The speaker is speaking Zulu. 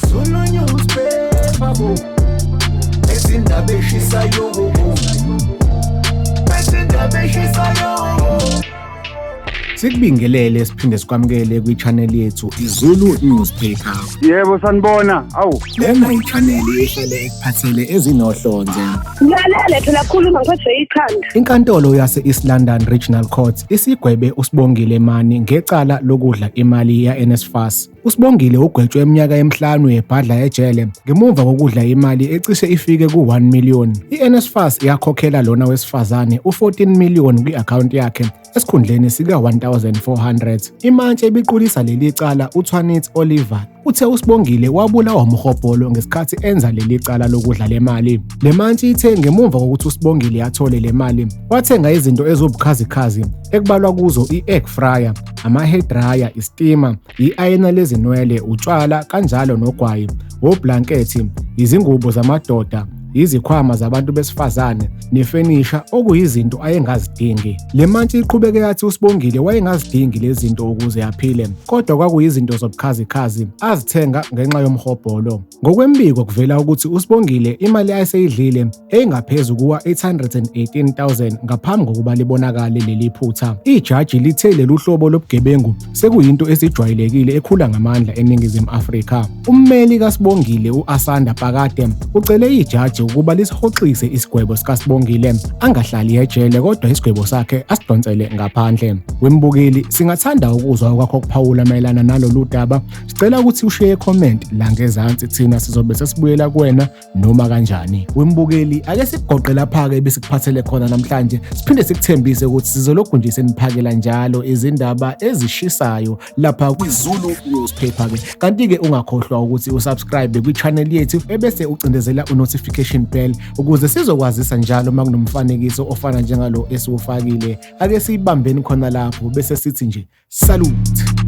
Zulu newspaper bo, ezindaba eshisayo bo, ezindaba eshisayo. Sikubingelele siphinde sikwamukele kwi-channel yethu iZulu Newspaper. Yebo sanibona. Awu. Lena i-channel ehlele ekuphathele ezinohlonze. Ngilalele phela khuluma ngiphethe ikhanda. Inkantolo yase-East London Regional Court isigwebe uSibongile Mani ngecala lokudla imali ya-NSFAS. uSibongile ugwetshwe iminyaka emihlanu yebhadla ejele ngemuva kokudla imali ecishe ifike ku-1 million. I-NSFAS yakhokhela lona wesifazane u-14 million kwi-akhawunti yakhe esikhundleni sika-1,400. Imantshi ebiqulisa leli cala uThwanit Oliver uthe uSibongile wabulawa umhobholo ngesikhathi enza leli cala lokudla le mali. Le mantshi ithe ngemuva kokuthi uSibongile athole le mali wathenga izinto eziwubukhazikhazi ekubalwa kuzo i-egg fryer, ama-hair dryer, istima, i-ayina lezinwele, utshwala kanjalo nogwayi, oblankethi, izingubo zamadoda, izikhwama zabantu besifazane nefenisha okuyizinto ayengazidingi. Le mantshi iqhubeke yathi uSibongile wayengazidingi lezi zinto ukuze aphile, kodwa kwakuyizinto zobukhazikhazi azithenga ngenxa yomhobholo. Ngokwembiko kuvela ukuthi uSibongile imali ayeseyidlile engaphezu kuwa-818,000 ngaphambi kokuba libonakale leli phutha. Ijaji lithe lelu hlobo lobugebengu sekuyinto esijwayelekile ekhula ngamandla eNingizimu Afrika. Ummeli kaSibongile u-Asanda Pakade ucele ijaji ukuba lisihoxise isigwebo sikaSibongile angahlali ejele kodwa isigwebo sakhe asidonsele ngaphandle. Wembukeli, singathanda ukuzwa okwakho ukuphawula mayelana nalolu daba. Sicela ukuthi ushiye comment la ngezansi, thina sizobe sesibuyela kuwena noma kanjani. Wembukeli, ake sikugoqe lapha-ke besikuphathele khona namhlanje, siphinde sikuthembise ukuthi sizolokhu nje seniphakela njalo izindaba ezishisayo lapha kwiZulu Newspaper-ke. Kanti-ke ungakhohlwa ukuthi usubscribe kwi-channel yethu ebese ucindezela notification bell ukuze sizokwazisa njalo uma kunomfanekiso ofana njengalo esiwufakile. Ake siyibambeni khona lapho bese sithi nje salute.